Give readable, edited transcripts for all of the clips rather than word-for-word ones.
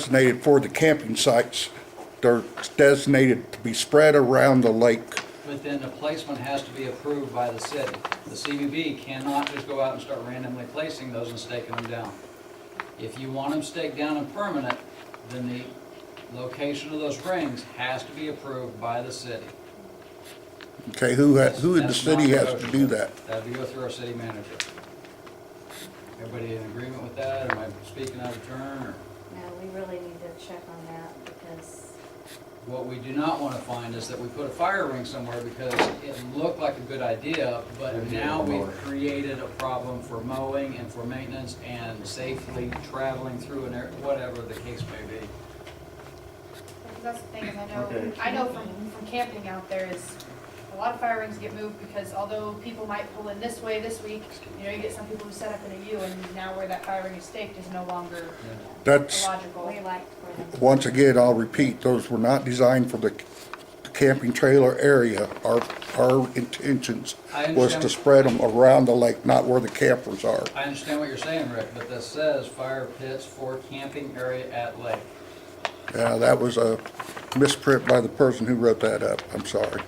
designated for the camping sites. They're designated to be spread around the lake. But then the placement has to be approved by the city. The CVB cannot just go out and start randomly placing those and staking them down. If you want them staked down and permanent, then the location of those rings has to be approved by the city. Okay, who in the That's city has to do non-negotiable. that? That'd be go through our city manager. Everybody in agreement with that? Am I speaking out of turn, or? No, we really need to check on that because, What we do not want to find is that we put a fire ring somewhere because it looked like a good idea, but now we've created a problem for mowing and for maintenance and safely traveling through an area, whatever the case may be. Because that's the thing, is Okay. I know from camping out there is, a lot of fire rings get moved because although people might pull in this way this week, you know, you get some people who set up in a U and now where that fire ring is staked is no longer That's, logical. we like for them. once again, I'll repeat, those were not designed for the camping trailer area. Our intentions I was to understand. spread them around the lake, not where the campers are. I understand what you're saying, Rick, but this says fire pits for camping area at lake. Yeah, that was a misprint by the person who wrote that up. I'm sorry.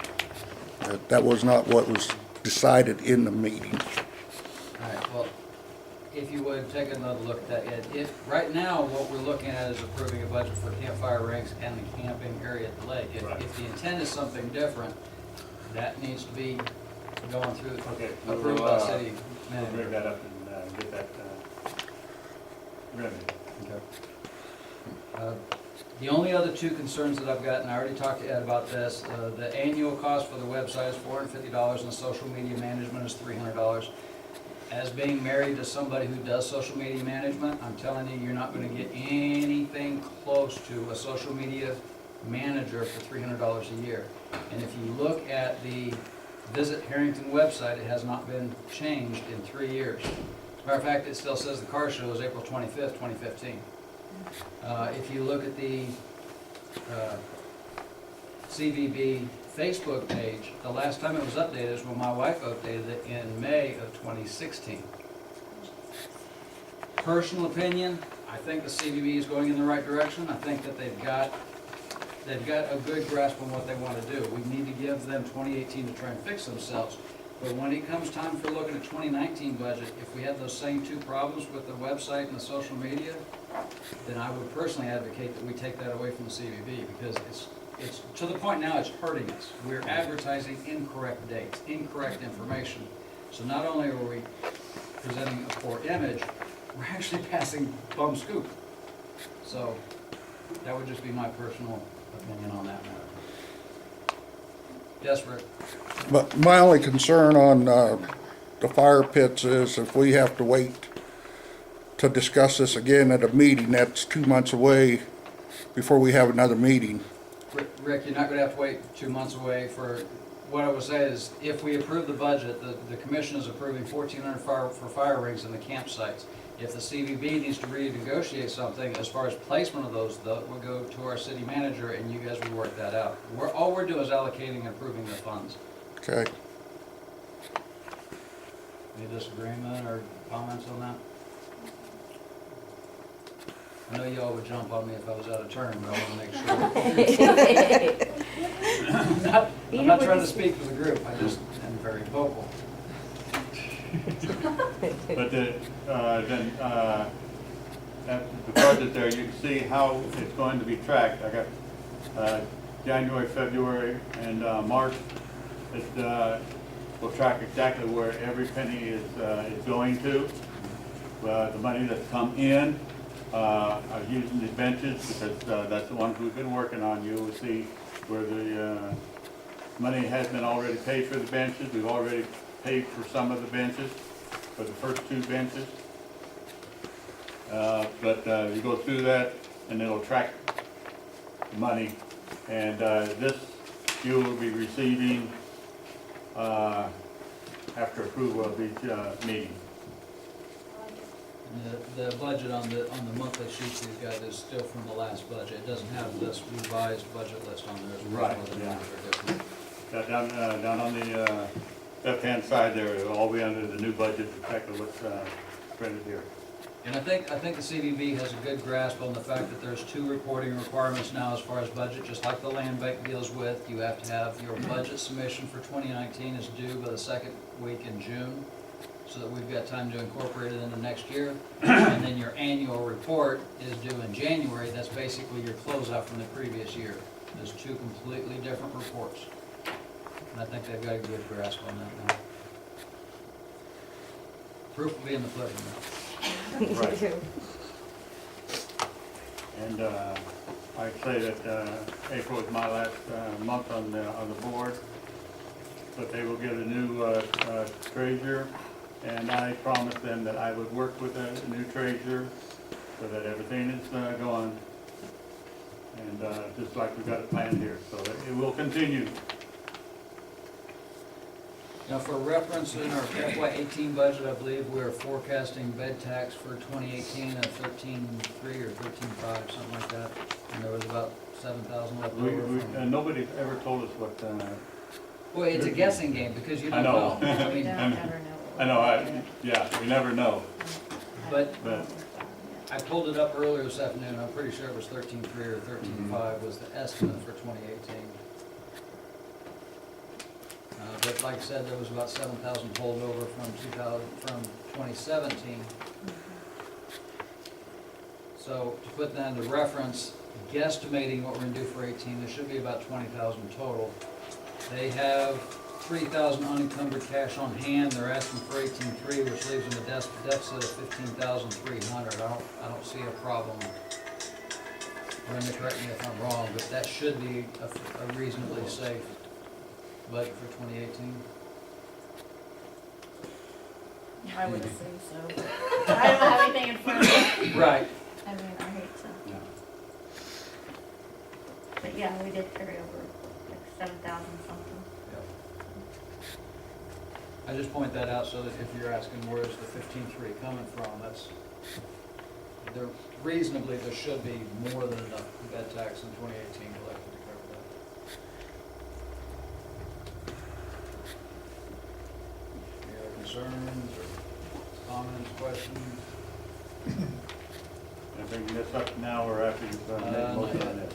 That was not what was decided in the meeting. All right, well, if you would, take another look at that. Right now, what we're looking at is approving a budget for campfire rinks and the camping area at the lake. Right. If the intent is something different, that needs to be going through, Okay, approved we'll, by city we'll bring manager. that up and get that remedied. The only other two concerns that I've got, and I already talked to Ed about this, the annual cost for the website is $450 and the social media management is $300. As being married to somebody who does social media management, I'm telling you, you're not gonna get anything close to a social media manager for $300 a year. And if you look at the Visit Herington website, it has not been changed in 3 years. As a matter of fact, it still says the car show is April 25th, 2015. If you look at the CVB Facebook page, the last time it was updated is when my wife updated it in May of 2016. Personal opinion, I think the CVB is going in the right direction. I think that they've got a good grasp on what they want to do. We need to give them 2018 to try and fix themselves. But when it comes time for looking at 2019 budget, if we have those same two problems with the website and the social media, then I would personally advocate that we take that away from the CVB, because it's to the point now it's hurting us. We're advertising incorrect dates, incorrect information. So not only are we presenting a poor image, we're actually passing bum scoop. So that would just be my personal opinion on that matter. Yes, Rick? But my only concern on the fire pits is if we have to wait to discuss this again at a meeting, that's 2 months away before we have another meeting. Rick, you're not gonna have to wait 2 months away for, what I would say is, if we approve the budget, the commission is approving 1,400 for fire rings in the campsites. If the CVB needs to renegotiate something as far as placement of those, we'll go to our city manager and you guys will work that out. All we're doing is allocating and approving the funds. Okay. Any disagreement or comments on that? I know y'all would jump on me if I was out of turn, but I want to make sure. I'm not trying to speak for the group, I just am very vocal. But then, at the budget there, you can see how it's going to be tracked. I got January, February, and March. It will track exactly where every penny is going to. The money that's come in, I'm using the benches because that's the ones we've been working on. You will see where the money has been already paid for the benches. We've already paid for some of the benches, for the first 2 benches. But you go through that and it'll track the money. And this you will be receiving after approval of each meeting. The budget on the monthly sheets we've got is still from the last budget. It doesn't have this revised budget list on there. It's Right, the yeah. numbers are different. Down on the left-hand side there, it'll all be under the new budget, exactly what's printed here. And I think the CVB has a good grasp on the fact that there's 2 reporting requirements now as far as budget, just like the land bank deals with. You have to have your budget submission for 2019 is due by the 2nd week in June, so that we've got time to incorporate it into next year. And then your annual report is due in January. That's basically your closeout from the previous year. There's 2 completely different reports. And I think they've got a good grasp on that now. Proof will be in the pudding now. Right. And I'd say that April is my last month on the board, but they will get a new treasurer, and I promised them that I would work with a new treasurer so that everything is going, and just like we've got it planned here, so it will continue. Now, for reference, in our FY18 budget, I believe we're forecasting bed tax for 2018 of 13.3 or 13.5, something like that. And there was about 7,000 left over from. Nobody's ever told us what. Well, it's a guessing game because you I don't know. know. I We mean, don't ever know. I know, yeah, we never know. But But- I pulled it up earlier this afternoon. I'm pretty sure it was 13.3 or 13.5 was the estimate for 2018. But like I said, there was about 7,000 pulled over from 2017. So to put that into reference, guesstimating what we're gonna do for 18, there should be about 20,000 total. They have 3,000 unencumbered cash on hand. They're asking for 18.3, which leaves them a deficit of 15,300. I don't see a problem. Brenda, correct me if I'm wrong, but that should be a reasonably safe budget for 2018. I would assume so. I don't have anything in front of me. Right. I mean, I hate to, Yeah. but yeah, we did carry over like 7,000 something. I just point that out so that if you're asking where's the 15.3 coming from, that's, there reasonably, there should be more than enough bed tax in 2018 collected to cover that. Any other concerns or comments, questions? And I bring this up now or after you've made a motion on this?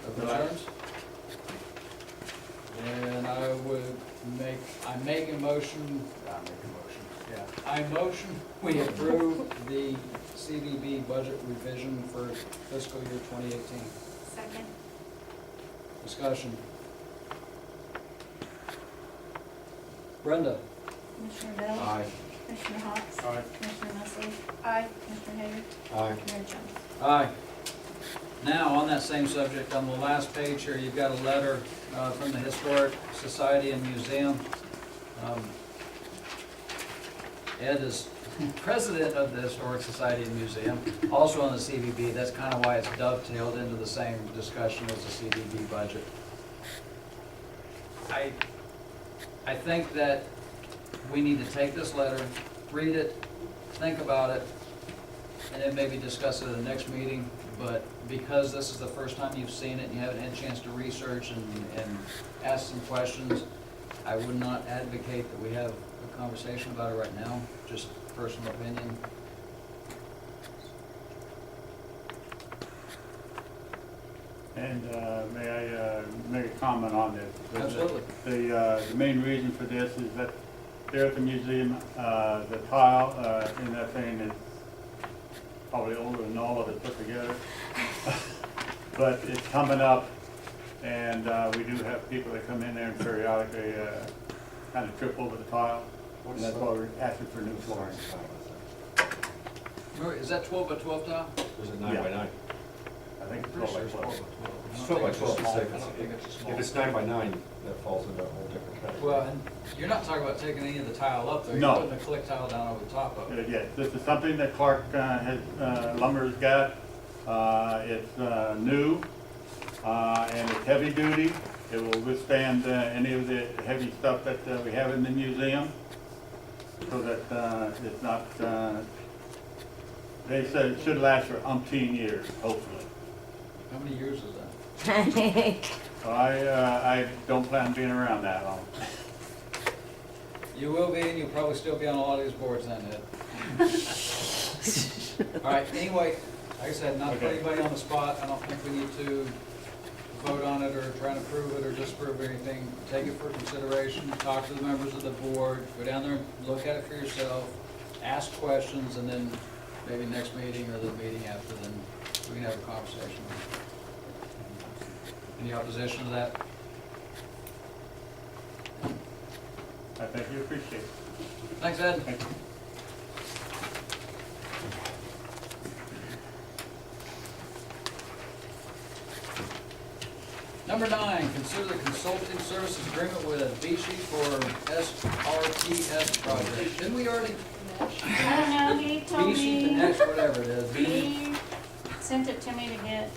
No concerns? And I make a motion, yeah. I motion we approve the CVB budget revision for fiscal year 2018. Second? Discussion. Brenda? Commissioner Bell? Aye. Commissioner Hawks? Aye. Commissioner Messerly? Aye. Commissioner Hager? Aye. Mayor Jones? Aye. Now, on that same subject, on the last page here, you've got a letter from the Historic Society and Museum. Ed is president of the Historic Society and Museum, also on the CVB. That's kind of why it's dovetailed into the same discussion as the CVB budget. I think that we need to take this letter, read it, think about it, and then maybe discuss it at the next meeting. But because this is the first time you've seen it and you haven't had a chance to research and ask some questions, I would not advocate that we have a conversation about it right now, just personal opinion. And may I make a comment on this? Absolutely. The main reason for this is that there at the museum, the tile in that thing is probably older than all of it put together. But it's coming up, and we do have people that come in there and periodically kind of trip over the tile. And that's why we're asking for new flooring. Is that 12 by 12 tile? There's a 9 by 9. I think it's Pretty all sure like it's 12 flooring. by 12. It's I 12 by don't 12. think It's it's a small. I don't think it's a small. If it's 9 by 9, that falls into a whole different category. Well, and you're not talking about taking any of the tile up there. No. You're putting a click tile down over the top of it. Yes, this is something that Clark has, Lumber's got. It's new, and it's heavy duty. It will withstand any of the heavy stuff that we have in the museum, so that it's not, they said it should last for umpteen years, hopefully. How many years is that? So I don't plan on being around that long. You will be, and you'll probably still be on a lot of these boards then, Ed. All right, anyway, like I said, not to put Okay. anybody on the spot, I don't think we need to vote on it or try to prove it or disprove anything. Take it for consideration, talk to the members of the board, go down there and look at it for yourself, ask questions, and then maybe next meeting or the meeting after, then we can have a conversation. Any opposition to that? I thank you, appreciate it. Thanks, Ed. Thank you. Number 9, consider the consulting services agreement with Vichy for SRPS project. Didn't we already? I don't know, he told Vichy, the me, next, whatever it is. he sent it to me to get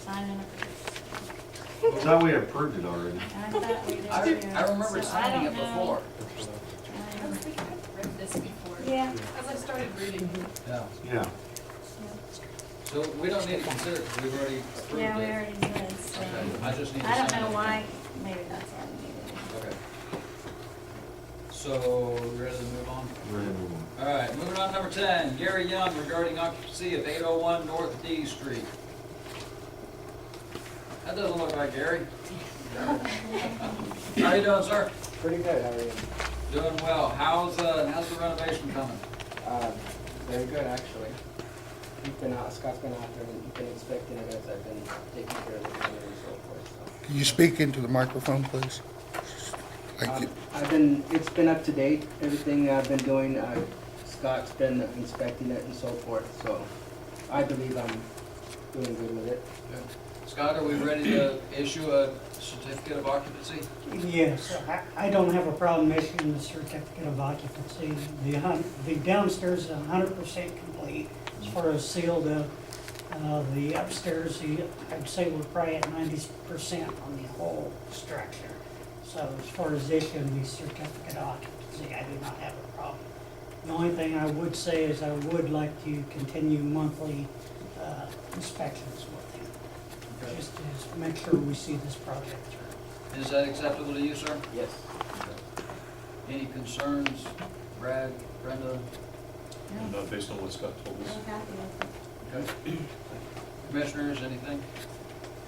signed and approved. I thought we approved it already. I thought we did I too. remember So I signing don't it know. before. I don't think I've read this before. Yeah. As I started reading. Yeah. Yeah. So we don't need to consider it, 'cause we've already approved it. Yeah, we already did, so. Okay, I just need to I don't sign know it. why, maybe that's all we needed. Okay. So, we ready to move on? Ready to move on. All right, moving on to number 10, Gary Young regarding occupancy of 801 North D Street. That doesn't look like Gary. How you doing, sir? Pretty good, how are you? Doing well. How's the renovation coming? Very good, actually. Scott's been out there and he's been inspecting it as I've been taking care of the painting and so forth, so. Can you speak into the microphone, please? Thank you. It's been up to date, everything I've been doing, Scott's been inspecting it and so forth, so I believe I'm doing good with it. Scott, are we ready to issue a certificate of occupancy? Yes, I don't have a problem issuing the certificate of occupancy. The downstairs is 100% complete as far as sealed up. The upstairs, I'd say we're probably at 90% on the whole structure. So as far as issuing the certificate of occupancy, I do not have a problem. The only thing I would say is I would like to continue monthly inspections with him, Okay. just to make sure we see this project through. Is that acceptable to you, sir? Yes. Any concerns, Brad, Brenda? Based on what Scott told us. I'm happy with it. Okay. Commissioners, anything?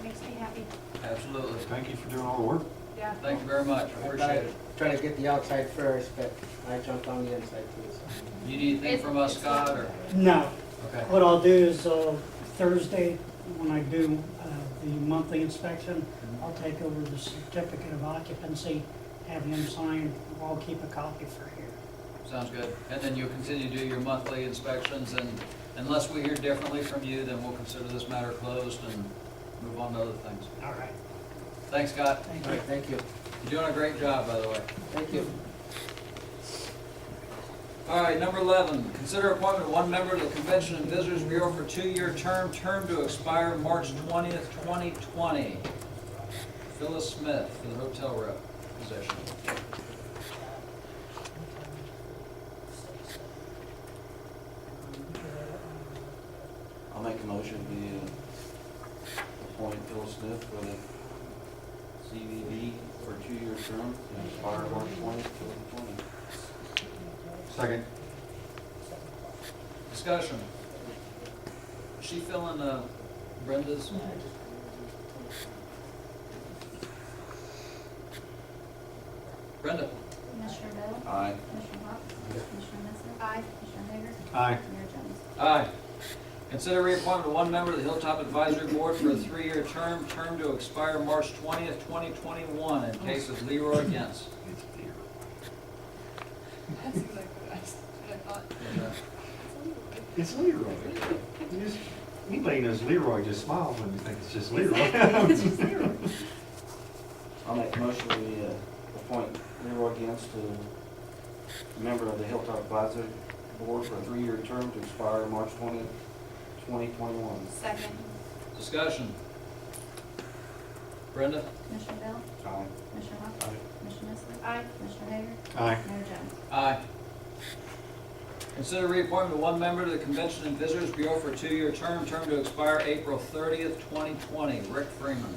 Makes me happy. Absolutely. Thank you for doing all the work. Yeah. Thank you very much. Appreciate it. Trying to get the outside first, but I jumped on the inside too, so. You need anything from us, Scott, or? No, Okay. what I'll do is Thursday, when I do the monthly inspection, I'll take over the certificate of occupancy, have him sign, I'll keep a copy for here. Sounds good. And then you'll continue to do your monthly inspections, and unless we hear differently from you, then we'll consider this matter closed and move on to other things. All right, Thanks, Scott. thank All you. right, thank you. You're doing a great job, by the way. Thank you. All right, number 11, consider appointment of one member of the Convention and Visitors Bureau for 2-year term to expire March 20th, 2020. Phyllis Smith for the hotel rep position. I'll make a motion to appoint Phil Smith for the CVB for a 2-year term to expire March 20th, 2020. Second. Discussion. Is she filling Brenda's? Brenda? Commissioner Bell? Aye. Commissioner Hawk? Commissioner Messner? Aye. Commissioner Hager? Aye. Mayor Jones? Aye. Consider reappointment of one member of the Hilltop Advisory Board for a 3-year term to expire March 20th, 2021, in case of Leroy Gens. That's exactly what I thought. It's Leroy. You just- Anybody knows Leroy just smiles when you think it's just Leroy. I'll make a motion we appoint Leroy Gants to member of the Hilltop Advisory Board for a 3-year term to expire March 20th, 2021. Second. Discussion. Brenda? Commissioner Bell? Aye. Commissioner Hawk? Aye. Commissioner Messner? Aye. Commissioner Hager? Aye. Mayor Jones? Aye. Consider reappointment of one member to the Convention and Visitors Bureau for a 2-year term to expire April 30th, 2020. Rick Freeman.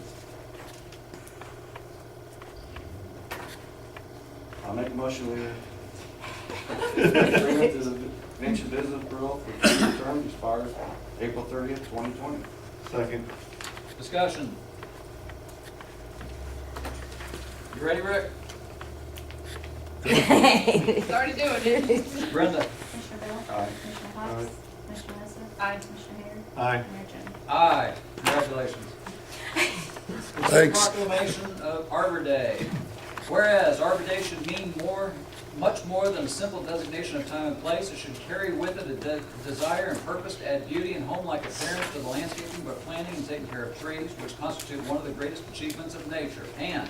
I'll make a motion we Agreement to the Venture Business Bureau for 2-year term expires April 30th, 2020. Second. Discussion. You ready, Rick? It's already doing it. Brenda? Commissioner Bill? Aye. Commissioner Hawes? Commissioner Hessler? Aye. Commissioner Hager? Aye. Mayor Jones? Aye. Congratulations. Thanks. Proclamation of Arbor Day. Whereas Arbor Day should mean much more than a simple designation of time and place. It should carry with it a desire and purpose to add beauty and home-like appearance to the landscaping by planting and taking care of trees, which constitute one of the greatest achievements of nature. And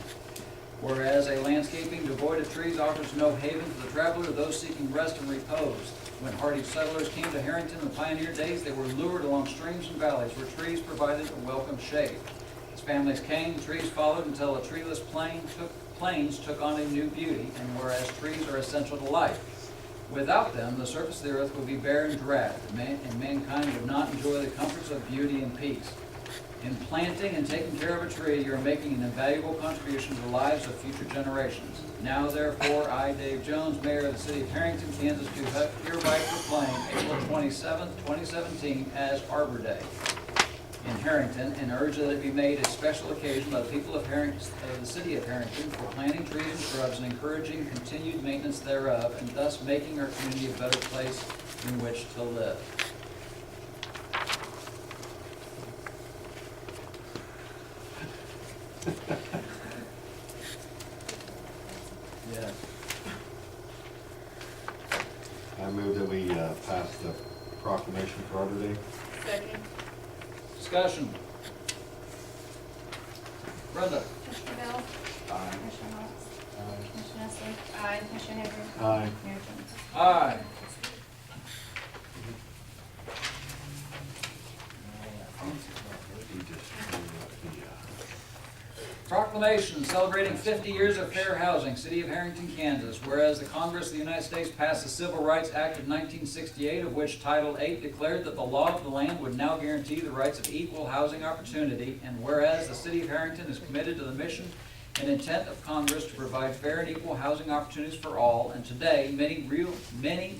whereas a landscaping devoid of trees offers no haven for the traveler or those seeking rest and repose. When hardy settlers came to Herington in the pioneer days, they were lured along streams and valleys where trees provided a welcome shade. As families came, the trees followed until a treeless plains took on a new beauty, and whereas trees are essential to life. Without them, the surface of the earth would be bare and drab, and mankind would not enjoy the comforts of beauty and peace. In planting and taking care of a tree, you are making an invaluable contribution to the lives of future generations. Now, therefore, I, Dave Jones, Mayor of the City of Herington, Kansas, do hereby proclaim April 27th, 2017 as Arbor Day in Herington, and urge that it be made a special occasion by the people of the City of Herington for planting trees and shrubs and encouraging continued maintenance thereof, and thus making our community a better place in which to live. Yes. I move that we pass the proclamation for Arbor Day. Second. Discussion. Brenda? Commissioner Bill? Aye. Commissioner Hawes? Commissioner Hessler? Aye. Commissioner Hager? Aye. Mayor Jones? Aye. Proclamation celebrating 50 years of fair housing, City of Herington, Kansas. Whereas the Congress of the United States passed the Civil Rights Act of 1968, of which Title VIII declared that the law of the land would now guarantee the rights of equal housing opportunity. And whereas the City of Herington is committed to the mission and intent of Congress to provide fair and equal housing opportunities for all. And today, many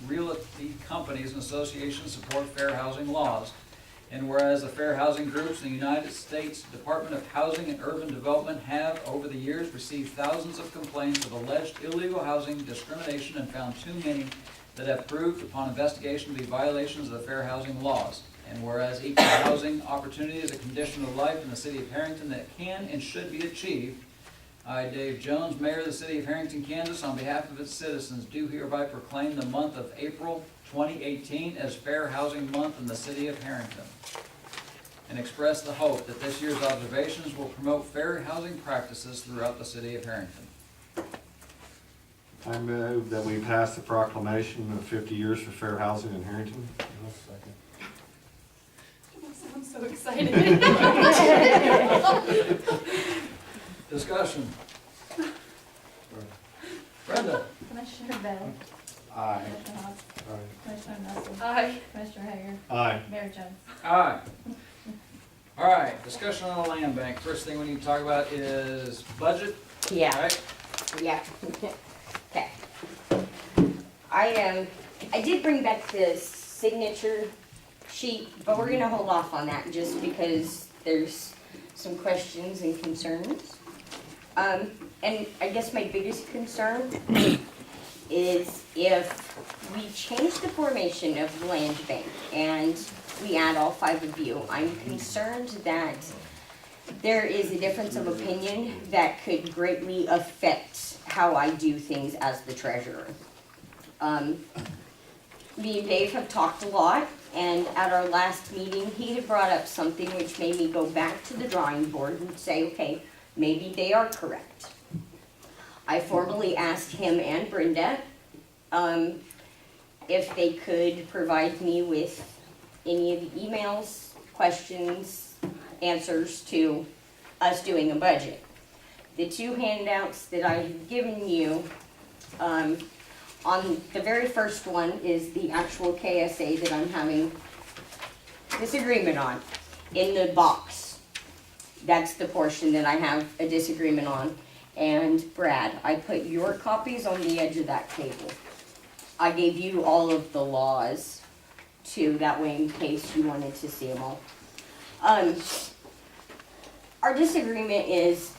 realty companies and associations support fair housing laws. And whereas the fair housing groups in the United States Department of Housing and Urban Development have, over the years, received thousands of complaints of alleged illegal housing discrimination and found too many that have proved upon investigation to be violations of the fair housing laws. And whereas equal housing opportunity is a condition of life in the City of Herington that can and should be achieved, I, Dave Jones, Mayor of the City of Herington, Kansas, on behalf of its citizens, do hereby proclaim the month of April 2018 as Fair Housing Month in the City of Herington, and express the hope that this year's observations will promote fair housing practices throughout the City of Herington. I move that we pass the proclamation of 50 years for fair housing in Herington. I'm so excited. Discussion. Brenda? Commissioner Bill? Aye. Commissioner Hawes? Commissioner Hessler? Aye. Commissioner Hager? Aye. Mayor Jones? Aye. All right, discussion on the land bank. First thing we need to talk about is budget. Yeah, Right? yeah. Okay. I did bring back the signature sheet, but we're gonna hold off on that just because there's some questions and concerns. And I guess my biggest concern is if we change the formation of the land bank and we add all 5 of you, I'm concerned that there is a difference of opinion that could greatly affect how I do things as the treasurer. Me and Dave have talked a lot, and at our last meeting, he had brought up something which made me go back to the drawing board and say, okay, maybe they are correct. I formally asked him and Brenda if they could provide me with any of the emails, questions, answers to us doing a budget. The 2 handouts that I have given you, on the very first one is the actual KSA that I'm having disagreement on in the box. That's the portion that I have a disagreement on. And Brad, I put your copies on the edge of that table. I gave you all of the laws too, that way in case you wanted to see them all. Our disagreement is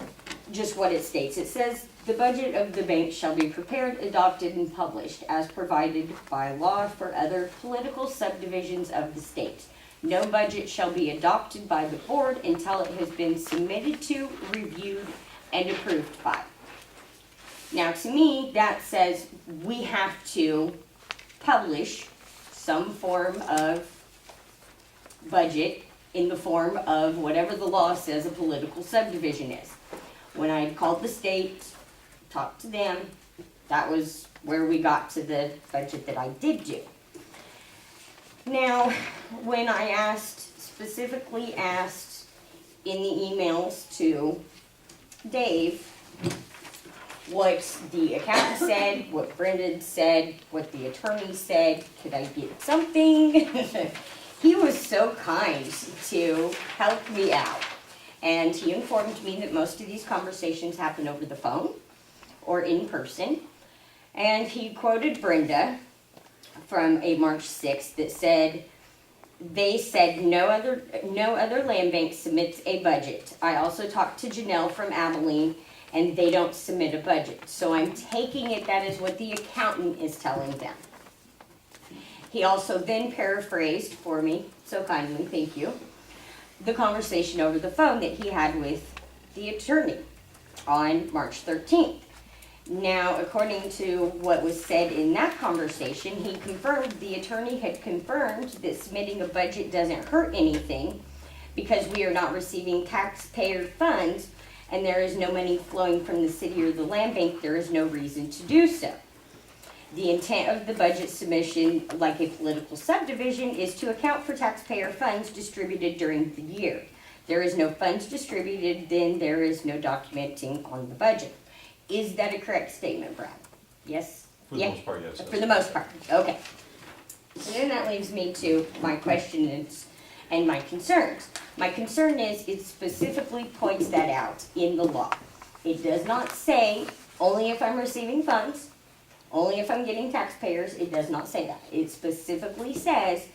just what it states. It says, the budget of the bank shall be prepared, adopted, and published as provided by law for other political subdivisions of the state. No budget shall be adopted by the board until it has been submitted to, reviewed, and approved by. Now, to me, that says we have to publish some form of budget in the form of whatever the law says a political subdivision is. When I called the state, talked to them, that was where we got to the budget that I did do. Now, when I specifically asked in the emails to Dave what the accountant said, what Brenda said, what the attorney said, could I get something? He was so kind to help me out. And he informed me that most of these conversations happen over the phone or in person. And he quoted Brenda from a March 6th that said, they said no other land bank submits a budget. I also talked to Janelle from Abilene, and they don't submit a budget. So I'm taking it that is what the accountant is telling them. He also then paraphrased for me, so kindly, thank you, the conversation over the phone that he had with the attorney on March 13th. Now, according to what was said in that conversation, he confirmed, the attorney had confirmed that submitting a budget doesn't hurt anything because we are not receiving taxpayer funds and there is no money flowing from the city or the land bank. There is no reason to do so. The intent of the budget submission, like a political subdivision, is to account for taxpayer funds distributed during the year. There is no funds distributed, then there is no documenting on the budget. Is that a correct statement, Brad? Yes? For the most part, yes. For the most part, okay. So then that leaves me to my questions and my concerns. My concern is it specifically points that out in the law. It does not say only if I'm receiving funds, only if I'm getting taxpayers. It does not say that. It specifically says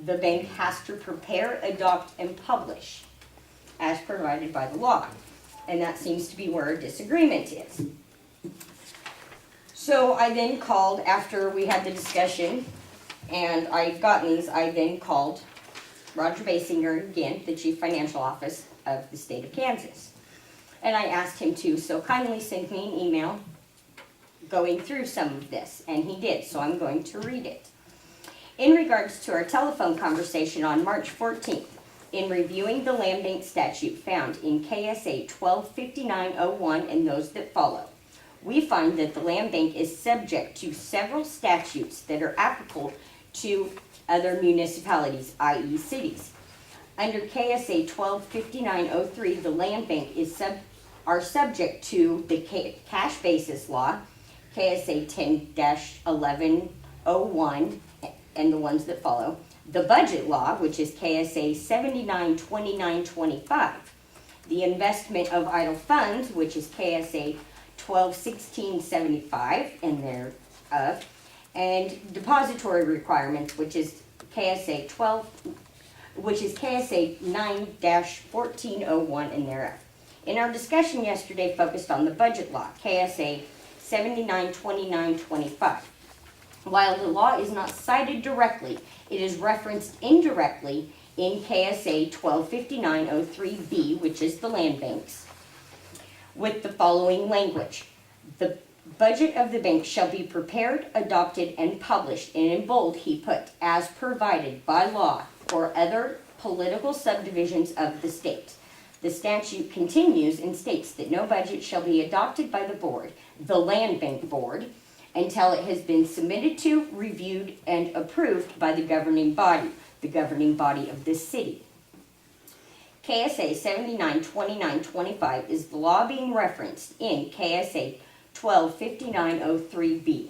the bank has to prepare, adopt, and publish as provided by the law. And that seems to be where our disagreement is. So I then called, after we had the discussion, and I'd gotten these, I then called Roger Basinger again, the Chief Financial Office of the state of Kansas. And I asked him to so kindly send me an email going through some of this, and he did, so I'm going to read it. In regards to our telephone conversation on March 14th, in reviewing the land bank statute found in KSA 125901 and those that follow, we find that the land bank is subject to several statutes that are applicable to other municipalities, i.e. cities. Under KSA 125903, the land bank are subject to the cash basis law, KSA 10-1101, and the ones that follow, the budget law, which is KSA 792925, the investment of idle funds, which is KSA 121675 and thereof, and depository requirements, which is KSA 9-1401 and thereof. In our discussion yesterday focused on the budget law, KSA 792925. While the law is not cited directly, it is referenced indirectly in KSA 125903B, which is the land banks, with the following language. The budget of the bank shall be prepared, adopted, and published, and in bold he put, as provided by law for other political subdivisions of the state. The statute continues and states that no budget shall be adopted by the board, the land bank board, until it has been submitted to, reviewed, and approved by the governing body of this city. KSA 792925 is the law being referenced in KSA 125903B.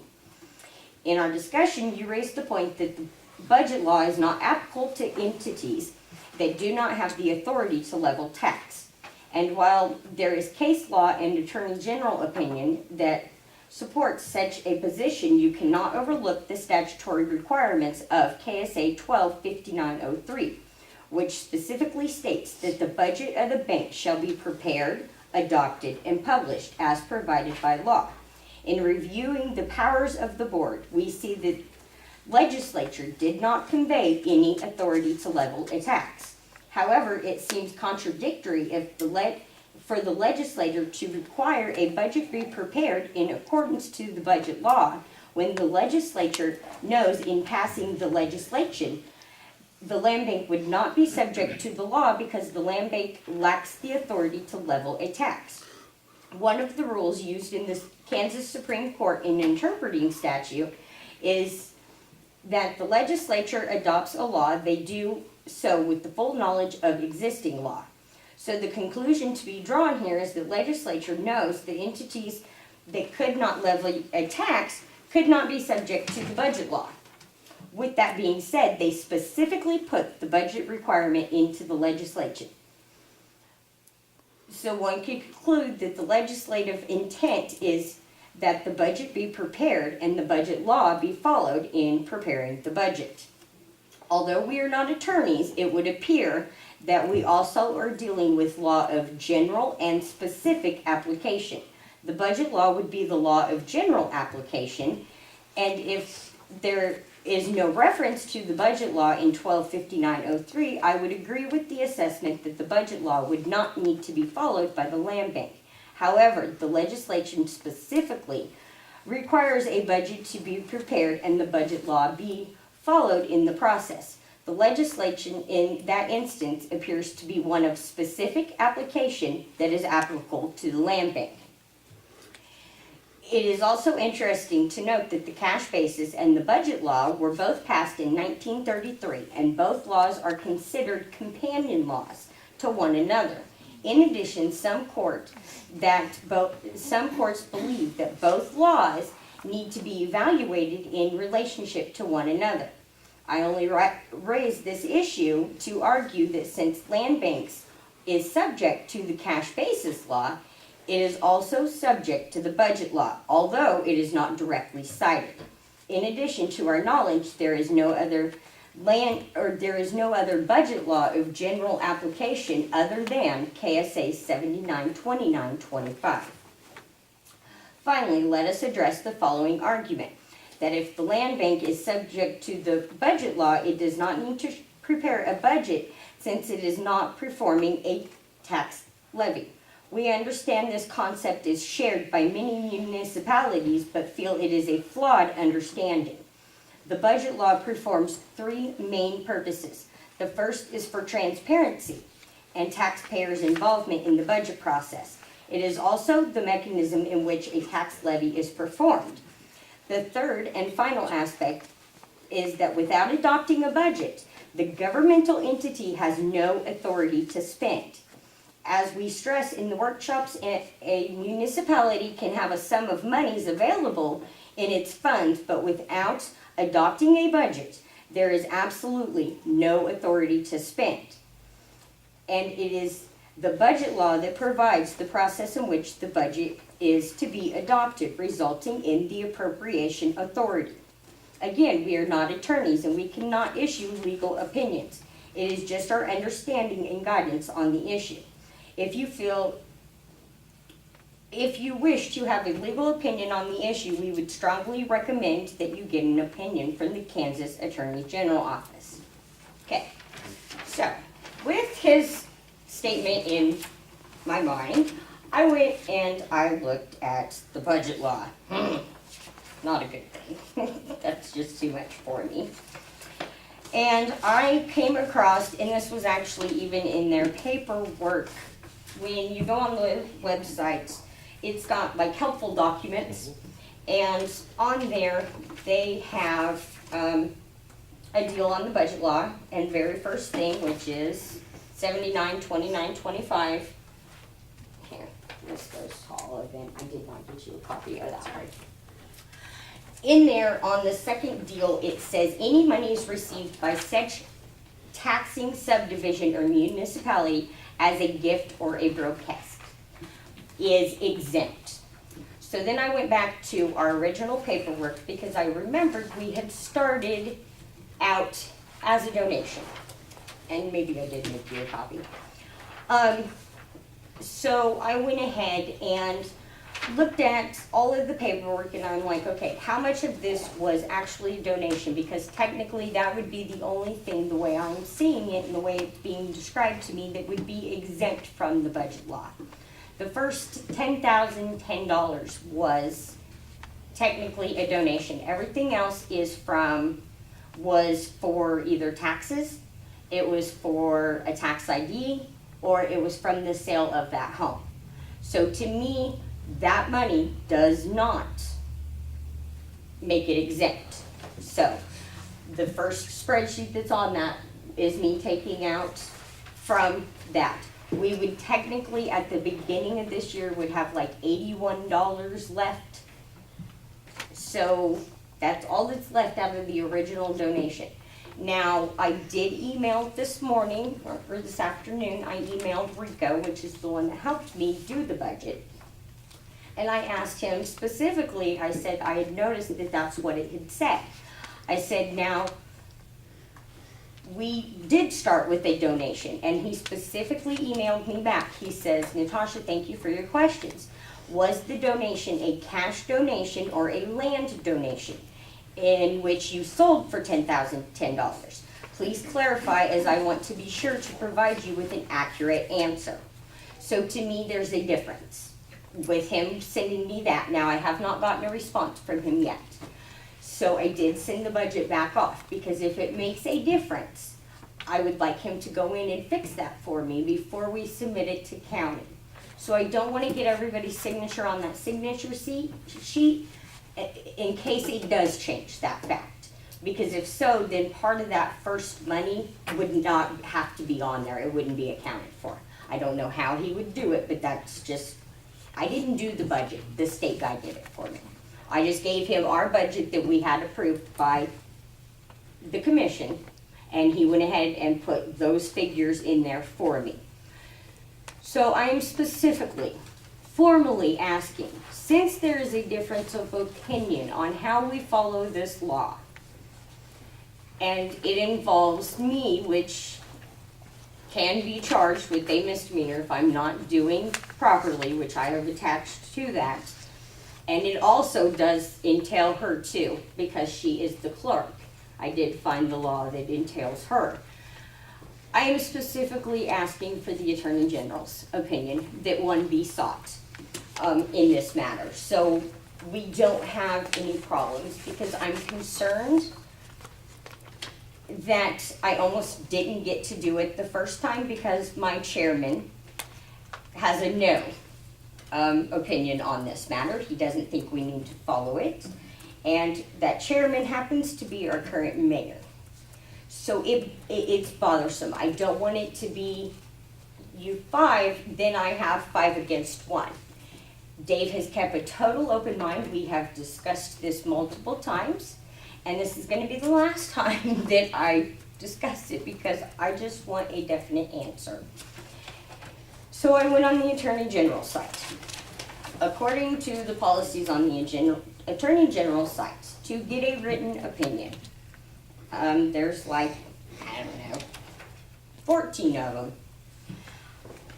In our discussion, you raised the point that the budget law is not applicable to entities that do not have the authority to level tax. And while there is case law and Attorney General opinion that supports such a position, you cannot overlook the statutory requirements of KSA 125903, which specifically states that the budget of the bank shall be prepared, adopted, and published as provided by law. In reviewing the powers of the board, we see that legislature did not convey any authority to levy a tax. However, it seems contradictory for the legislator to require a budget be prepared in accordance to the budget law when the legislature knows in passing the legislation the land bank would not be subject to the law because the land bank lacks the authority to levy a tax. One of the rules used in the Kansas Supreme Court in interpreting statute is that the legislature adopts a law, they do so with the full knowledge of existing law. So the conclusion to be drawn here is that legislature knows that entities that could not levy a tax could not be subject to the budget law. With that being said, they specifically put the budget requirement into the legislation. So one could conclude that the legislative intent is that the budget be prepared and the budget law be followed in preparing the budget. Although we are not attorneys, it would appear that we also are dealing with law of general and specific application. The budget law would be the law of general application, and if there is no reference to the budget law in 125903, I would agree with the assessment that the budget law would not need to be followed by the land bank. However, the legislation specifically requires a budget to be prepared and the budget law be followed in the process. The legislation in that instance appears to be one of specific application that is applicable to the land bank. It is also interesting to note that the cash basis and the budget law were both passed in 1933, and both laws are considered companion laws to one another. In addition, some courts believe that both laws need to be evaluated in relationship to one another. I only raise this issue to argue that since land banks is subject to the cash basis law, it is also subject to the budget law, although it is not directly cited. In addition to our knowledge, there is no other budget law of general application other than KSA 792925. Finally, let us address the following argument, that if the land bank is subject to the budget law, it does not need to prepare a budget since it is not performing a tax levy. We understand this concept is shared by many municipalities, but feel it is a flawed understanding. The budget law performs three main purposes. The first is for transparency and taxpayers' involvement in the budget process. It is also the mechanism in which a tax levy is performed. The third and final aspect is that without adopting a budget, the governmental entity has no authority to spend. As we stress in the workshops, a municipality can have a sum of monies available in its funds, but without adopting a budget, there is absolutely no authority to spend. And it is the budget law that provides the process in which the budget is to be adopted, resulting in the appropriation authority. Again, we are not attorneys and we cannot issue legal opinions. It is just our understanding and guidance on the issue. If you wish to have a legal opinion on the issue, we would strongly recommend that you get an opinion from the Kansas Attorney General Office. Okay, so with his statement in my mind, I went and I looked at the budget law. Not a good thing. That's just too much for me. And I came across, and this was actually even in their paperwork, when you go on the websites, it's got like helpful documents, and on there they have a deal on the budget law, and very first thing, which is 792925. Here, this goes to all of them. I did not get you a copy of that one. In there, on the second deal, it says any monies received by such taxing subdivision or municipality as a gift or a bequest is exempt. So then I went back to our original paperwork because I remembered we had started out as a donation. And maybe I did make you a copy. So I went ahead and looked at all of the paperwork and I'm like, okay, how much of this was actually a donation? Because technically that would be the only thing, the way I'm seeing it and the way it's being described to me, that would be exempt from the budget law. The first $10,010 was technically a donation. Everything else was for either taxes, it was for a tax ID, or it was from the sale of that home. So to me, that money does not make it exempt. So the first spreadsheet that's on that is me taking out from that. We would technically, at the beginning of this year, would have like $81 left. So that's all that's left out of the original donation. Now, I did email this morning, or this afternoon, I emailed Rico, which is the one that helped me do the budget. And I asked him specifically, I said I had noticed that that's what it had said. I said, now, we did start with a donation, and he specifically emailed me back. He says, Natasha, thank you for your questions. Was the donation a cash donation or a land donation in which you sold for $10,010? Please clarify, as I want to be sure to provide you with an accurate answer. So to me, there's a difference with him sending me that. Now, I have not gotten a response from him yet. So I did send the budget back off, because if it makes a difference, I would like him to go in and fix that for me before we submit it to county. So I don't want to get everybody's signature on that signature sheet in case it does change that fact. Because if so, then part of that first money would not have to be on there. It wouldn't be accounted for. I don't know how he would do it, but that's just, I didn't do the budget. The state guy did it for me. I just gave him our budget that we had approved by the commission, and he went ahead and put those figures in there for me. So I am specifically, formally asking, since there is a difference of opinion on how we follow this law, and it involves me, which can be charged with a misdemeanor if I'm not doing properly, which I have attached to that, and it also does entail her too, because she is the clerk. I did find the law that entails her. I am specifically asking for the Attorney General's opinion that one be sought in this matter. So we don't have any problems, because I'm concerned that I almost didn't get to do it the first time because my chairman has a no opinion on this matter. He doesn't think we need to follow it. And that chairman happens to be our current mayor. So it's bothersome. I don't want it to be you 5, then I have 5 against 1. Dave has kept a total open mind. We have discussed this multiple times. And this is going to be the last time that I discuss it, because I just want a definite answer. So I went on the Attorney General's site. According to the policies on the Attorney General's site, to get a written opinion, there's like, I don't know, 14 of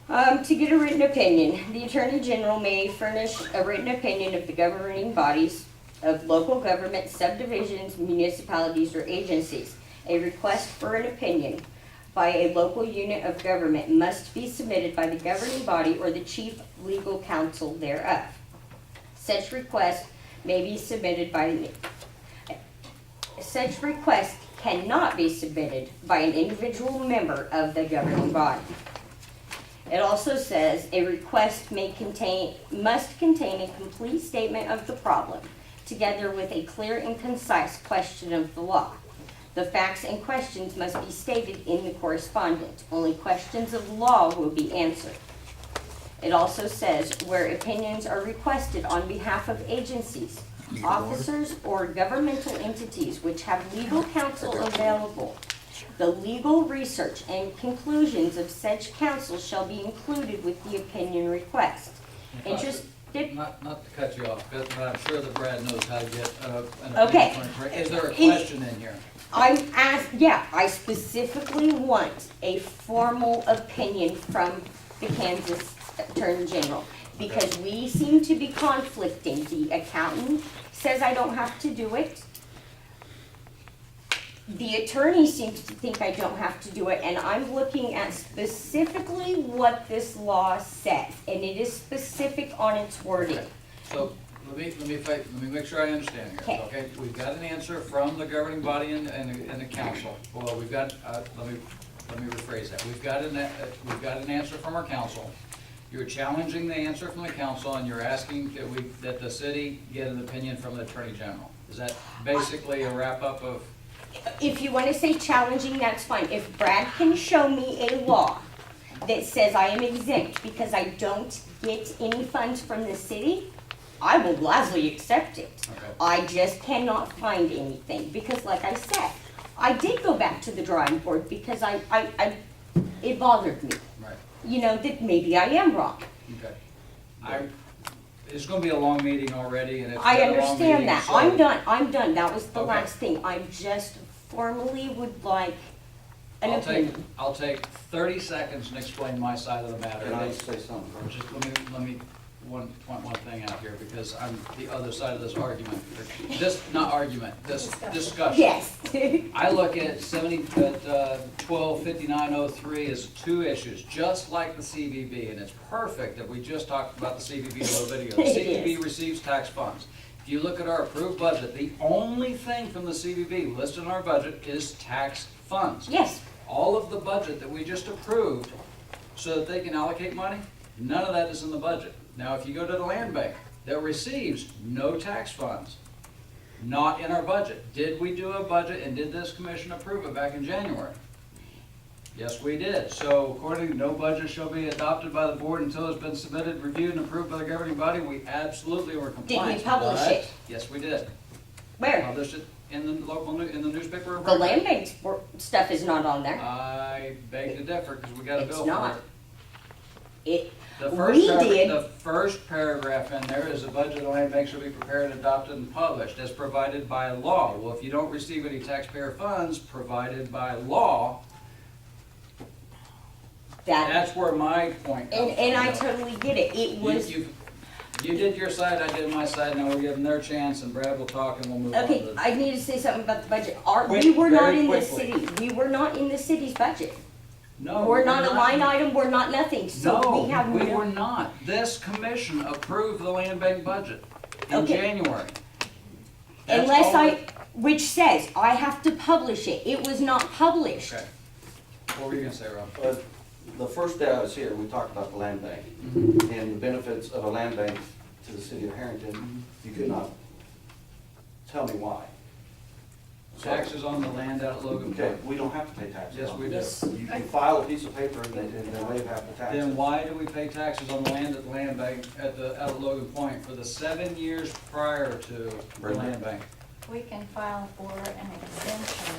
them. To get a written opinion, the Attorney General may furnish a written opinion of the governing bodies of local government subdivisions, municipalities, or agencies. A request for an opinion by a local unit of government must be submitted by the governing body or the chief legal counsel thereof. Such request may be submitted by such request cannot be submitted by an individual member of the governing body. It also says a request must contain a complete statement of the problem, together with a clear and concise question of the law. The facts and questions must be stated in the correspondence. Only questions of law will be answered. It also says where opinions are requested on behalf of agencies, officers, or governmental entities which have legal counsel available, the legal research and conclusions of such counsel shall be included with the opinion request. Not to cut you off, but I'm sure that Brad knows how to get an Okay. opinion from it. Is there a question in here? I specifically want a formal opinion from the Kansas Attorney General, because we seem to be conflicting. The accountant says I don't have to do it. The attorney seems to think I don't have to do it, and I'm looking at specifically what this law says, and it is specific on its wording. So, let me make sure I understand here, Okay. okay? We've got an answer from the governing body and the council. Well, we've got, let me rephrase that. We've got an answer from our council. You're challenging the answer from the council, and you're asking that the city get an opinion from the attorney general. Is that basically a wrap-up of? If you want to say challenging, that's fine. If Brad can show me a law that says I am exempt because I don't get any funds from the city, I will gladly accept it. Okay. I just cannot find anything, because like I said, I did go back to the drawing board because it bothered me. Right. You know, that maybe I am wrong. Okay. It's gonna be a long meeting already, and it's I been a long understand meeting, that. so- I'm done. That was the Okay. last thing. I just formally would like an opinion. I'll take 30 seconds and explain my side of the matter. Can I say something first? Just let me point one thing out here, because I'm the other side of this argument. Not argument, this discussion. Yes. I look at 125903 as two issues, just like the CVB, and it's perfect that we just talked about the CVB a little bit ago. The It CVB is. receives tax funds. If you look at our approved budget, the only thing from the CVB listed in our budget is tax funds. Yes. All of the budget that we just approved so that they can allocate money, none of that is in the budget. Now, if you go to the land bank, that receives no tax funds, not in our budget. Did we do a budget, and did this commission approve it back in January? Yes, we did. So according to no budget shall be adopted by the board until it's been submitted, reviewed, and approved by the governing body, we absolutely were compliant. publish But- it? Yes, we did. Where? Published it in the local, in the newspaper. of The record. land bank stuff is not on there. I beg to differ, because we got a It's bill for not. it. It, The We did. The first paragraph in there is the budget of the land bank shall be prepared, adopted, and published as provided by law. Well, if you don't receive any taxpayer funds provided by law, that's where my point comes from. and I totally get it. It was, You did your side, I did my side, now we're giving their chance, and Brad will talk, and we'll move on to okay, the. I need to say something about the budget. Quick, We were not very in the quickly. city. We were not in the city's budget. No. We're not a line item, we're not nothing, so we have No, we no. were not. This commission approved the land bank budget in Okay. January. That's Unless all which says I have to publish it. It was not published. Okay. What were you gonna say, Rob? The first day I was here, we talked about the land bank Mm-hmm. and the benefits of a land bank to the city of Herington. You could not tell me why. So- Taxes on the land out at Logan Okay, Park. we don't have to pay taxes. Yes, on we it. do. You can file a piece of paper and they waive half the taxes. Then why do we pay taxes on the land at the land bank out at Logan Point for the 7 years prior to the Brenda? land bank? We can file for an extension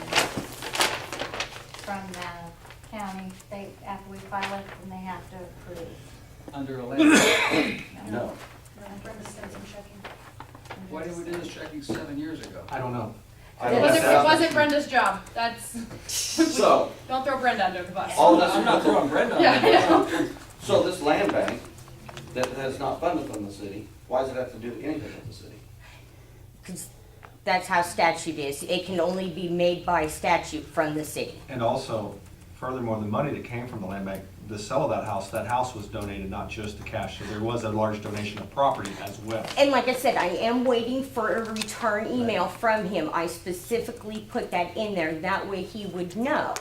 from the county. After we file it, then they have to approve. Under a land bank? No. Brenda sent some checking. Why did we do this checking 7 years ago? I don't know. I It don't wasn't, have- it wasn't Brenda's job. That's, So, don't throw Brenda under the bus. all this. I'm not throwing Brenda on Yeah, it. yeah. So this land bank that has not funded from the city, why does it have to do anything with the city? 'Cause that's how statute is. It can only be made by statute from the city. And also, furthermore, the money that came from the land bank, the sale of that house was donated, not just the cash. So there was a large donation of property as well. And like I said, I am waiting for a return email from him. I specifically put that in there. That way he would know.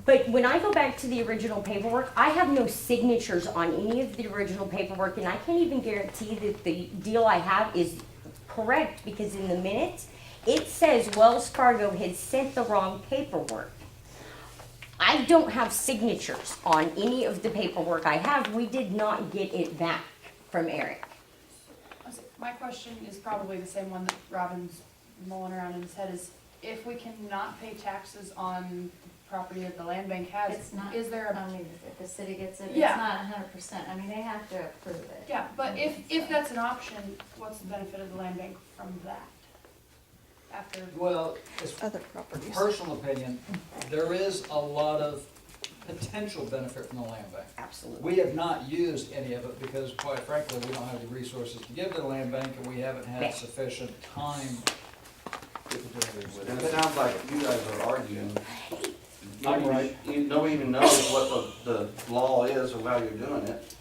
But when I go back to the original paperwork, I have no signatures on any of the original paperwork, and I can't even guarantee that the deal I have is correct, because in the minutes, it says Wells Fargo had sent the wrong paperwork. I don't have signatures on any of the paperwork I have. We did not get it back from Eric. My question is probably the same one that Robin's mulling around in his head, is if we cannot pay taxes on property that the land bank has. It's not, Is there a, I mean, if the city gets it, it's Yeah. not 100%, I mean, they have to approve it. yeah, but if that's an option, what's the benefit of the land bank from that? After, Well, it's Other properties. personal opinion, there is a lot of potential benefit from the land bank. Absolutely. We have not used any of it because quite frankly, we don't have the resources to give to the land bank and we haven't Yeah. had sufficient time to do it And with it it. sounds like you guys are arguing. I'm Nobody- right. Nobody even knows what the law is or how you're doing it.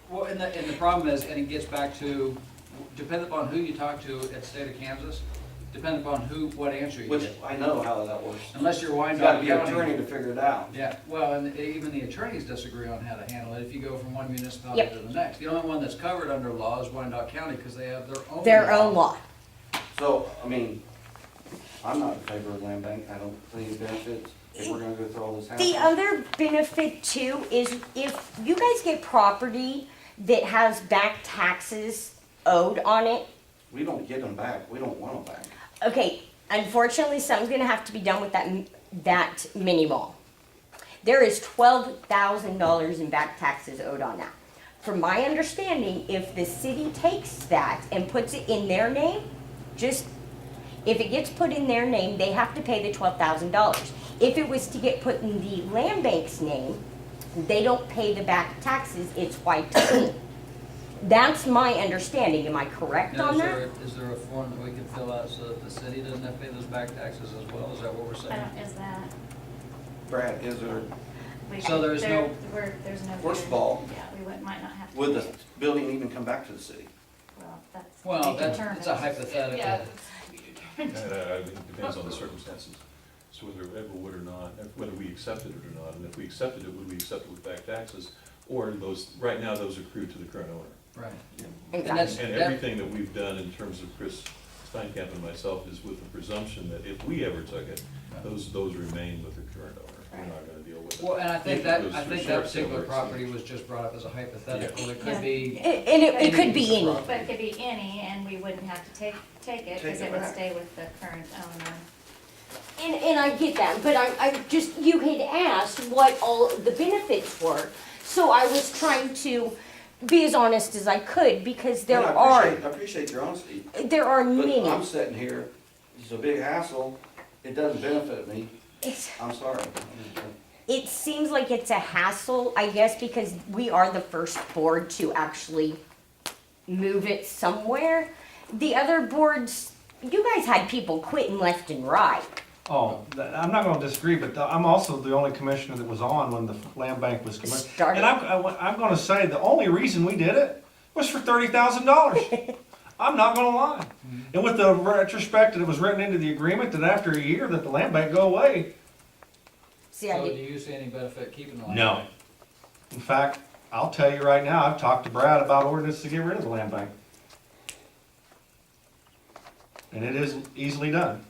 Well, and the problem is, and it gets back to, depending upon who you talk to at State of Kansas, depending upon what answer you Which get. I know how that works. Unless you're You Wyandotte gotta be an County. attorney to figure it out. Yeah, well, and even the attorneys disagree on how to handle it if you go from one municipality Yep. to the next. The only one that's covered under law is Wyandotte County because they have their own. Their own law. So, I mean, I'm not in favor of land bank. I don't see any benefits if we're gonna go through all this hassle. The other benefit too is if you guys get property that has back taxes owed on it, We don't get them back. We don't want them back. okay, unfortunately, something's gonna have to be done with that mini mall. There is $12,000 in back taxes owed on that. From my understanding, if the city takes that and puts it in their name, if it gets put in their name, they have to pay the $12,000. If it was to get put in the land bank's name, they don't pay the back taxes, it's wiped clean. That's my understanding, am I correct Now, on that? is there a form that we can fill out so that the city doesn't have to pay those back taxes as well? Is that what we're I saying? don't, is that, Brad, is there, we, So there's there, no- there's no. First of all, Yeah, we might not have to. would the pay it. building even come back to the city? Well, that's. Well, to be it's a determined. hypothetical. yeah, And it depends on the circumstances. So whether it ever would or not, whether we accepted it or not, and if we accepted it, would we accept it with back taxes? Or those, right now, those accrue to the current owner. Right. Exactly. that's- And everything that we've done in terms of Chris Steinkamp and myself is with the presumption that if we ever took it, those remain with the current owner. We're not gonna deal with it. Well, and I think If it that, goes I through think that sheriff's sale particular or property exchange. was just brought up as a hypothetical. It Yeah. could be. And it could be any. But it could be any, and we wouldn't have to take it, because Take it it would back. stay with the current owner. And I get that, but I just, you had asked what all the benefits were. So I was trying to be as honest as I could because there And are, I appreciate your honesty. there are But I'm many. sitting here, it's a big hassle. It doesn't benefit me. It's, I'm sorry. it seems like it's a hassle, I guess, because we are the first board to actually move it somewhere. The other boards, you guys had people quitting left and right. Oh, I'm not gonna disagree, but I'm also the only commissioner that was on when the land bank was commissioner. Started. And I'm gonna say, the only reason we did it was for $30,000. I'm not gonna lie. And with the retrospect that it was written into the agreement that after a year that the land bank go away. See, I So do did, you see any benefit keeping the land? No. bank? In fact, I'll tell you right now, I've talked to Brad about ordinance to get rid of the land bank. And it is easily done.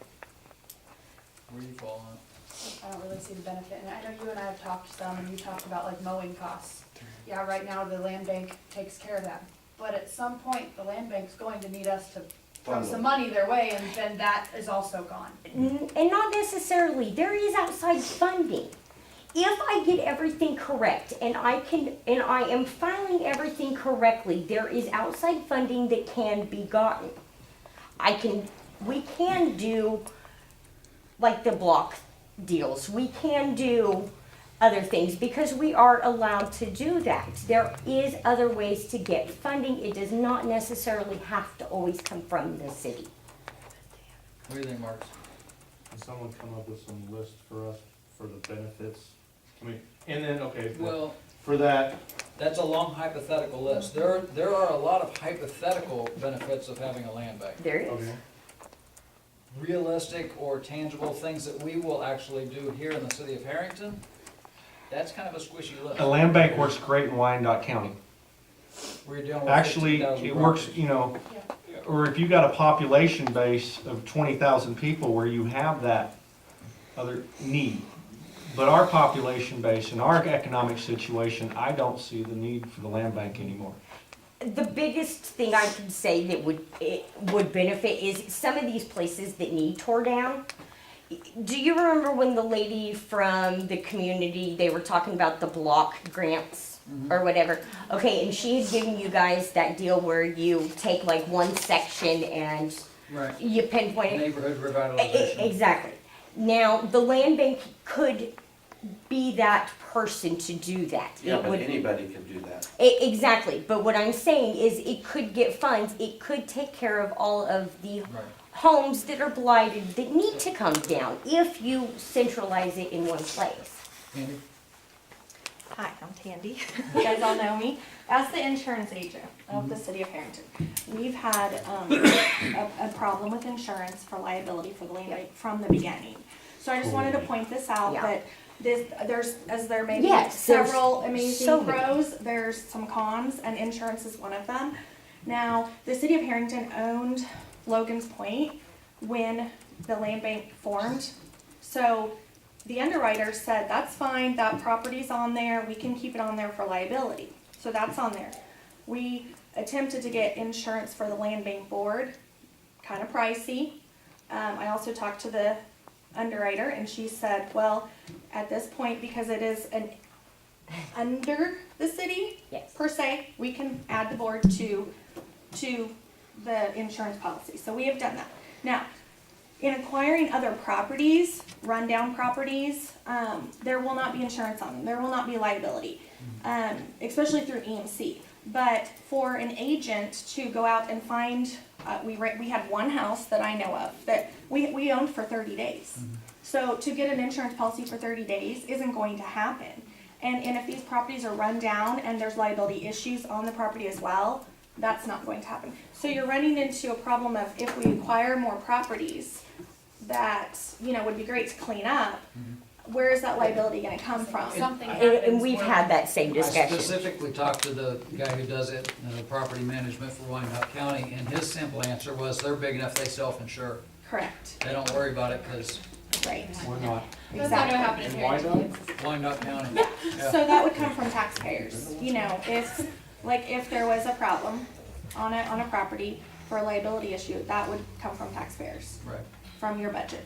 Where do you fall on it? I don't really see the benefit, and I know you and I have talked some, and you talked about like mowing costs. Yeah, right now the land bank takes care of that, but at some point, the land bank's going to need us to throw Fund some them. money their way, and then that is also gone. and not necessarily, there is outside funding. If I get everything correct and I am filing everything correctly, there is outside funding that can be gotten. We can do like the block deals, we can do other things because we are allowed to do that. There is other ways to get funding, it does not necessarily have to always come from the city. What do you think, Marcus? Can someone come up with some list for us for the benefits? I mean, and then, okay, Well, for that, that's a long hypothetical list. There are a lot of hypothetical benefits of having a land bank. There is. okay, Realistic or tangible things that we will actually do here in the city of Herington, that's kind of a squishy list. A land bank works great in Wyandotte County. We're dealing with Actually, 15,000 it works, properties. you know, or if you got a population base of 20,000 people where you have that other need. But our population base and our economic situation, I don't see the need for the land bank anymore. The biggest thing I can say that would benefit is some of these places that need tore down. Do you remember when the lady from the community, they were talking about the block grants or whatever? Okay, and she had given you guys that deal where you take like one section and Right. you pinpoint it. Neighborhood revitalization. Exactly. Now, the land bank could be that person to do that. Yeah, It but would- anybody could do that. Exactly, but what I'm saying is it could get funds, it could take care of all of the Right. homes that are blighted that need to come down if you centralize it in one place. Andy? Hi, I'm Tandy. You guys all know me. As the insurance agent of the city of Herington, we've had a problem with insurance for liability for the land bank from the beginning. So I just wanted to point this out, Yeah. that there's, as there may be Yes, there's several so amazing many. pros, there's some cons, and insurance is one of them. Now, the city of Herington owned Logan's Point when the land bank formed. So the underwriter said, that's fine, that property's on there, we can keep it on there for liability. So that's on there. We attempted to get insurance for the land bank board, kind of pricey. I also talked to the underwriter and she said, well, at this point, because it is an under the city, Yes. per se, we can add the board to the insurance policy. So we have done that. Now, in acquiring other properties, rundown properties, there will not be insurance on them. There will not be liability, especially through EMC. But for an agent to go out and find, we had one house that I know of that we owned for 30 days. So to get an insurance policy for 30 days isn't going to happen. And if these properties are run down and there's liability issues on the property as well, that's not going to happen. So you're running into a problem of if we acquire more properties that, would be great to clean up, where is that liability gonna come from? Something And happens we've where- had that same I discussion. specifically talked to the guy who does it, property management for Wyandotte County, and his simple answer was they're big enough, they self-insure. Correct, They don't worry about it because right, Why not? That's not gonna happen in And why Herington. Wyandotte County. Yeah. So that would come from taxpayers, if there was a problem on a property for a liability issue, that would come from taxpayers, Right. from your budget,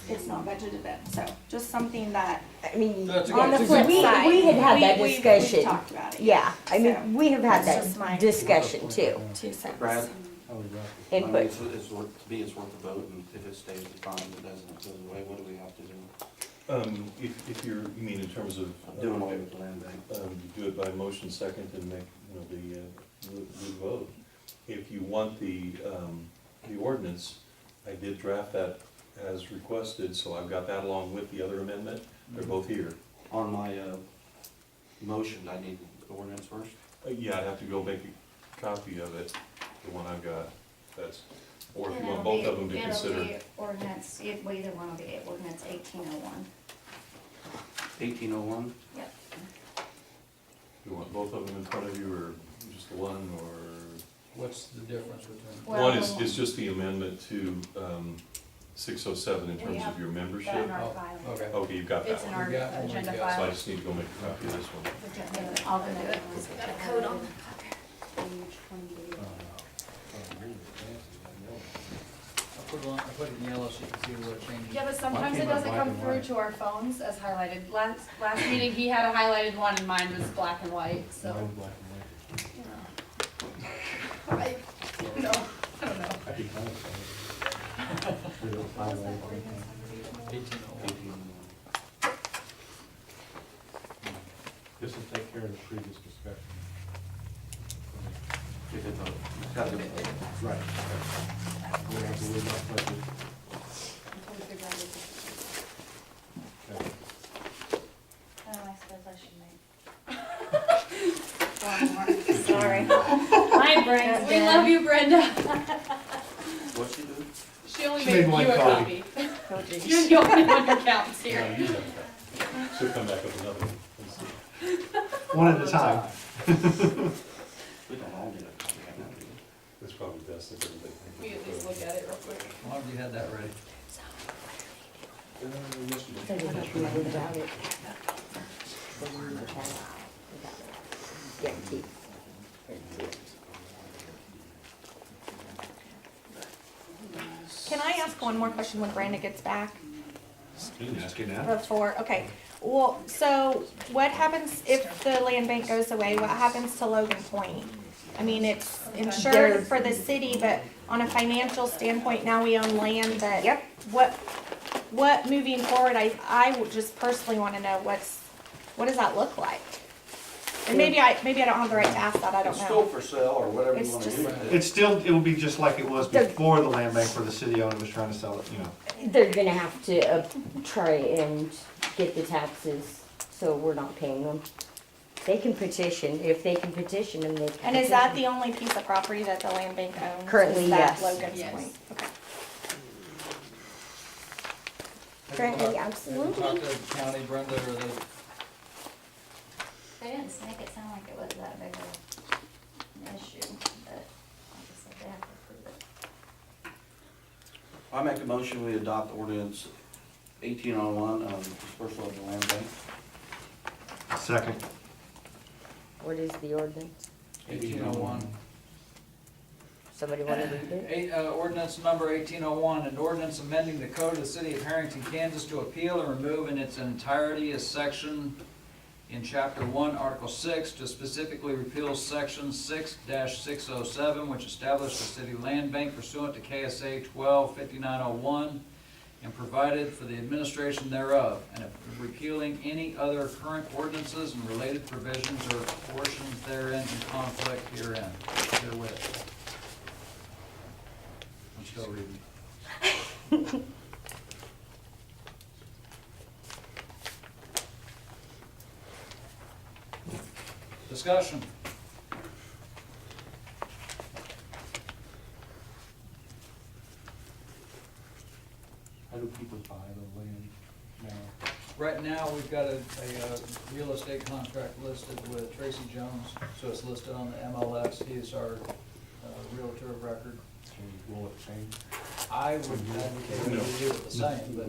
it's not budgeted in, so just something that, I mean, That's a on the good- flip we side. we had had that we've discussion. talked about it. Yeah, I So, mean, we have had that's just my that discussion too. 2 cents. Brad? Oh, yeah. I mean, Input. it's worth, to me, it's worth the vote, and if it stays, it's fine, if it doesn't, it goes away, what do we have to do? If you mean in terms of. Doing away with the land bank. You do it by motion second and make, the vote. If you want the ordinance, I did draft that as requested, so I've got that along with the other amendment. They're both here. On my, motion, I need the ordinance first. Yeah, I'd have to go make a copy of it, the one I've got. That's, or if you And want it'll both be- of them to it'll consider. be ordinance, we either one will be ordinance 1801. 1801, Yep. You want both of them in front of you, or just the one, or? What's the difference between? Well, One is just the amendment to 607 in We terms have of your That membership. in our Oh, filing. okay. Okay, you've got that It's in one. our We got one, we agenda got- So I file. just need to go make a copy of this one. All the other ones. Got a code on. I put it in yellow so you can see where it changes. Yeah, but sometimes it Mine doesn't came out come black and through white. to our phones as highlighted. Last meeting, he had a highlighted one and mine was black and white, so. Mine's black and white. I, no, I don't know. I'd be kind of sorry. Real highlight. 1801. This will take care of the previous discussion. if it vote, it's gotta go. Right. We have to worry about budget. Okay. Oh, I suppose I should make. Sorry. My brain's We love you, Brenda. What's she doing? She only She made made one you a copy. copy. Oh, geez. You're the only one who counts No, here. you don't. She'll come back with another one. Let's see. One at a time. We don't all need a copy of that, do we? That's probably best if everybody. We at least look at it real quick. How long have you had that ready? Guaranteed. Can I ask one more question when Brandon gets back? You can ask it now. before, okay. Well, so what happens if the land bank goes away? What happens to Logan Point? I mean, it's insured for the city, but on a financial standpoint, now we own land that. Yep. What moving forward, I would just personally wanna know what does that look like? And maybe I don't have the right to ask that, I don't It's still know. for sale or whatever you It's wanna just- do with it. It's still, it will be just like it was before the land bank where the city owner was trying to sell it, you know. They're gonna have to try and get the taxes, so we're not paying them. They can petition, if they can petition them, they can. And is that petition. the only piece of property that the land bank owns? Currently, Is that yes. Logan's Yes. Point? Okay. Currently, Talk absolutely. to the county, Brenda, or the, They didn't make it sound like it was that big of an issue, but like I said, they have to approve it. I make a motion, we adopt ordinance 1801, dispersal of the land bank. Second. What is the ordinance? 1801. Somebody wanna read it? Ordinance number 1801, an ordinance amending the code of the city of Herington, Kansas to appeal and remove in its entirety a section in chapter 1, article 6, to specifically repeal section 6-607, which established the city land bank pursuant to KSA 125901 and provided for the administration thereof, and repealing any other current ordinances and related provisions or portions therein in conflict herewith. I'm still reading. Discussion. How do people buy the land now? Right now, we've got a real estate contract listed with Tracy Jones, so it's listed on the MLS. He is our realtor of record. Will it change? I would advocate we leave it the same, but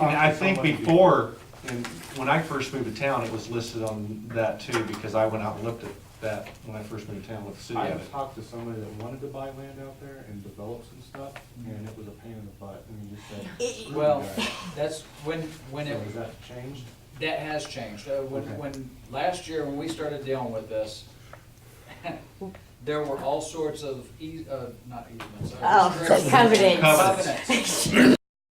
And I think before, and when I first moved to town, it was listed on that too, because I went out and looked at that when I first moved to town with the city I of have it. talked to somebody that wanted to buy land out there and develop some stuff, and it was a pain in the butt, and he just said, screw well, you guys. that's when So it, has that changed? that has changed. When, Okay. when, last year, when we started dealing with this, there were all sorts of not easements. Oh, restrictions. covenants. Covenants